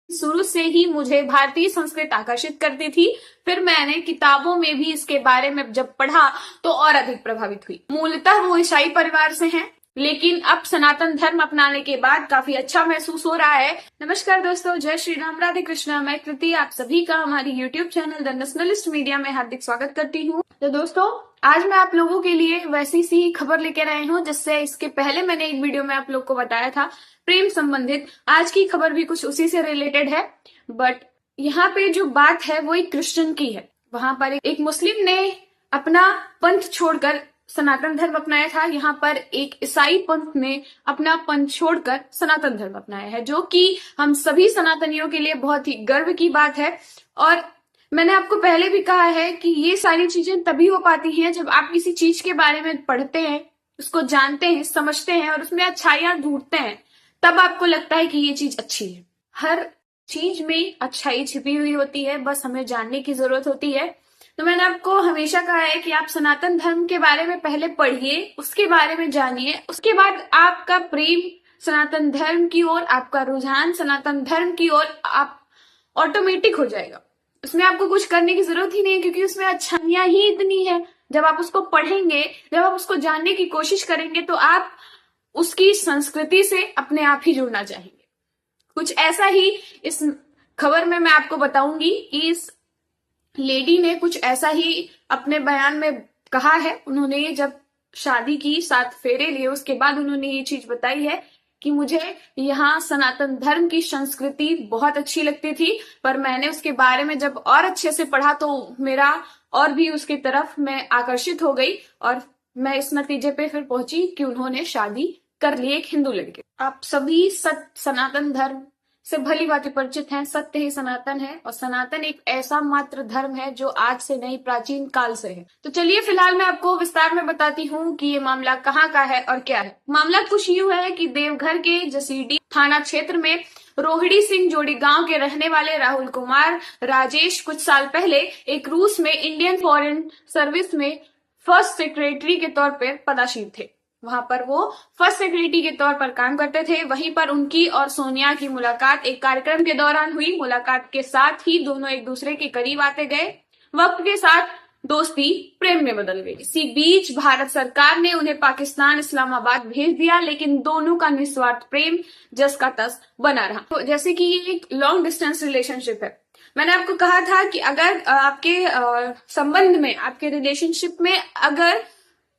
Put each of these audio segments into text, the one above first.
शुरू से ही मुझे भारतीय संस्कृति आकर्षित करती थी। फिर मैंने किताबों में भी इसके बारे में जब पढ़ा तो और अधिक प्रभावित हुई। मूलतः वो ईसाई परिवार से हैं, लेकिन अब सनातन धर्म अपनाने के बाद काफी अच्छा महसूस हो रहा है। नमस्कार दोस्तों, जय श्री राम, राधे कृष्णा। मैं कृति आप सभी का हमारी YouTube channel the nationalist media में हार्दिक स्वागत करती हूँ। तो दोस्तों, आज मैं आप लोगों के लिए वैसी सी खबर लेकर आई हूँ जिससे इसके पहले मैंने एक वीडियो में आप लोग को बताया था प्रेम संबंधित। आज की खबर भी कुछ उसी से रिलेटेड है, बट यहाँ पे जो बात है वो एक क्रिश्चियन की है। वहां पर एक मुस्लिम ने अपना पंथ छोड़कर सनातन धर्म अपनाया था। यहाँ पर एक ईसाई पंथ ने अपना पंथ छोड़कर सनातन धर्म अपनाया है, जो कि हम सभी सनातनियों के लिए बहुत ही गर्व की बात है। और मैंने आपको पहले भी कहा है कि ये सारी चीजें तभी हो पाती हैं जब आप किसी चीज के बारे में पढ़ते हैं, उसको जानते हैं, समझते हैं और उसमें अच्छाइयां ढूंढते हैं, तब आपको लगता है कि ये चीज अच्छी है। हर चीज में अच्छाई छिपी हुई होती है, बस हमें जानने की जरूरत होती है। तो मैंने आपको हमेशा कहा है कि आप सनातन धर्म के बारे में पहले पढ़िए, उसके बारे में जानिए, उसके बाद आपका प्रेम सनातन धर्म की ओर, आपका रुझान सनातन धर्म की ओर आप ऑटोमेटिक हो जाएगा। उसमें आपको कुछ करने की जरूरत ही नहीं है, क्योंकि उसमें अच्छाइयां ही इतनी है। जब आप उसको पढ़ेंगे, जब आप उसको जानने की कोशिश करेंगे, तो आप उसकी संस्कृति से अपने आप ही जुड़ना चाहेंगे। कुछ ऐसा ही इस खबर में मैं आपको बताऊंगी कि इस लेडी ने कुछ ऐसा ही अपने बयान में कहा है। उन्होंने जब शादी की, 7 फेरे लिए, उसके बाद उन्होंने ये चीज बताई है कि मुझे यहाँ सनातन धर्म की संस्कृति बहुत अच्छी लगती थी, पर मैंने उसके बारे में जब और अच्छे से पढ़ा तो मेरा और भी उसकी तरफ मैं आकर्षित हो गई और मैं इस नतीजे पे फिर पहुंची कि उन्होंने शादी कर ली एक हिंदू लड़के। आप सभी सनातन धर्म से भली भांति परिचित हैं। सत्य ही सनातन है और सनातन एक ऐसा मात्र धर्म है जो आज से नहीं, प्राचीन काल से है। तो चलिए फिलहाल मैं आपको विस्तार में बताती हूँ कि ये मामला कहाँ का है और क्या है। मामला कुछ यूं है कि देवघर के जसीडीह थाना क्षेत्र में रोहिणी सिंह जोड़ी गांव के रहने वाले राहुल कुमार राजेश कुछ साल पहले एक रूस में इंडियन फॉरेन सर्विस में फर्स्ट सेक्रेटरी के तौर पर पदस्थ थे। वहां पर वो फर्स्ट सेक्रेटरी के तौर पर काम करते थे। वहीं पर उनकी और सोनिया की मुलाकात एक कार्यक्रम के दौरान हुई। मुलाकात के साथ ही दोनों एक दूसरे के करीब आते गए। वक्त के साथ दोस्ती प्रेम में बदल गई। इसी बीच भारत सरकार ने उन्हें पाकिस्तान इस्लामाबाद भेज दिया, लेकिन दोनों का निस्वार्थ प्रेम जस का तस बना रहा। तो जैसे कि ये एक लॉन्ग डिस्टेंस रिलेशनशिप है। मैंने आपको कहा था कि अगर आपके संबंध में, आपके रिलेशनशिप में अगर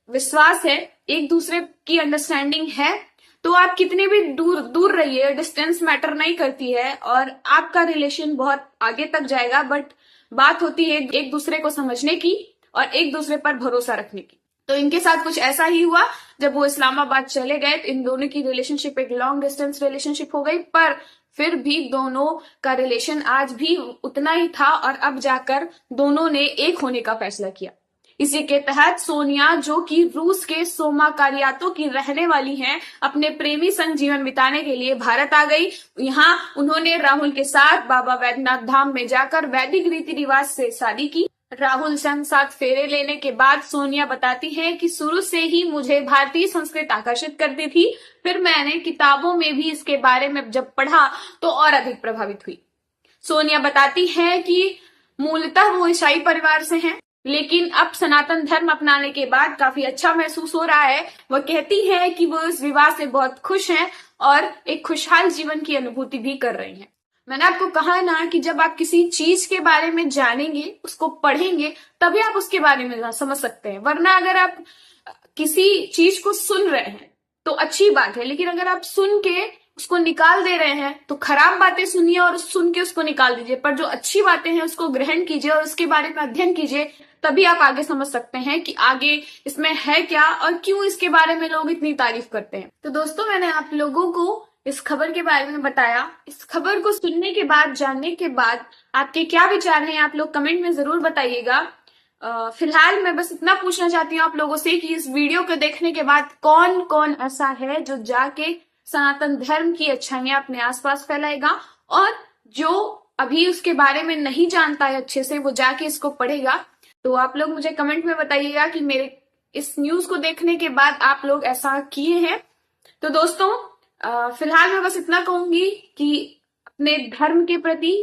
विश्वास है, एक दूसरे की अंडरस्टैंडिंग है, तो आप कितने भी दूर दूर रहिए, डिस्टेंस मैटर नहीं करती है और आपका रिलेशन बहुत आगे तक जाएगा। बट बात होती है एक दूसरे को समझने की और एक दूसरे पर भरोसा रखने की। तो इनके साथ कुछ ऐसा ही हुआ। जब वो इस्लामाबाद चले गए तो इन दोनों की रिलेशनशिप एक लॉन्ग डिस्टेंस रिलेशनशिप हो गई, पर फिर भी दोनों का रिलेशन आज भी उतना ही था और अब जाकर दोनों ने एक होने का फैसला किया। इसी के तहत सोनिया, जो कि रूस के सोमा कारियातो की रहने वाली हैं, अपने प्रेमी संग जीवन बिताने के लिए भारत आ गई। यहाँ उन्होंने राहुल के साथ बाबा वैद्यनाथ धाम में जाकर वैदिक रीति रिवाज से शादी की। राहुल संग 7 फेरे लेने के बाद सोनिया बताती है कि शुरू से ही मुझे भारतीय संस्कृति आकर्षित करती थी। फिर मैंने किताबों में भी इसके बारे में जब पढ़ा तो और अधिक प्रभावित हुई। सोनिया बताती है कि मूलतः वो ईसाई परिवार से हैं, लेकिन अब सनातन धर्म अपनाने के बाद काफी अच्छा महसूस हो रहा है। वह कहती है कि वो इस विवाह से बहुत खुश हैं और एक खुशहाल जीवन की अनुभूति भी कर रही हैं। मैंने आपको कहा ना कि जब आप किसी चीज के बारे में जानेंगे, उसको पढ़ेंगे, तभी आप उसके बारे में समझ सकते हैं। वरना अगर आप किसी चीज को सुन रहे हैं तो अच्छी बात है, लेकिन अगर आप सुन के उसको निकाल दे रहे हैं तो खराब बातें सुनिए और सुन के उसको निकाल दीजिए। पर जो अच्छी बातें हैं उसको ग्रहण कीजिए और उसके बारे में अध्ययन कीजिए, तभी आप आगे समझ सकते हैं कि आगे इसमें है क्या और क्यों इसके बारे में लोग इतनी तारीफ करते हैं। तो दोस्तों, मैंने आप लोगों को इस खबर के बारे में बताया। इस खबर को सुनने के बाद, जानने के बाद आपके क्या विचार हैं, आप लोग कमेंट में जरूर बताइएगा। फिलहाल मैं बस इतना पूछना चाहती हूँ आप लोगों से कि इस वीडियो को देखने के बाद कौन कौन ऐसा है जो जाके सनातन धर्म की अच्छाइयां अपने आसपास फैलाएगा, और जो अभी उसके बारे में नहीं जानता है अच्छे से, वो जाके इसको पढ़ेगा। तो आप लोग मुझे कमेंट में बताइएगा कि मेरे इस न्यूज को देखने के बाद आप लोग ऐसा किए हैं। तो दोस्तों, फिलहाल मैं बस इतना कहूंगी कि अपने धर्म के प्रति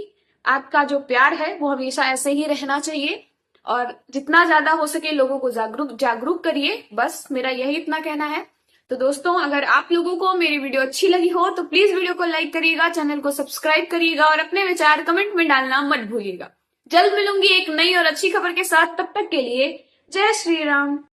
आपका जो प्यार है वो हमेशा ऐसे ही रहना चाहिए और जितना ज्यादा हो सके लोगों को जागरूक करिए। बस मेरा यही इतना कहना है। तो दोस्तों, अगर आप लोगों को मेरी वीडियो अच्छी लगी हो तो प्लीज वीडियो को लाइक करिएगा, चैनल को सब्सक्राइब करिएगा और अपने विचार कमेंट में डालना मत भूलिएगा। जल्द मिलूंगी एक नई और अच्छी खबर के साथ। तब तक के लिए जय श्री राम।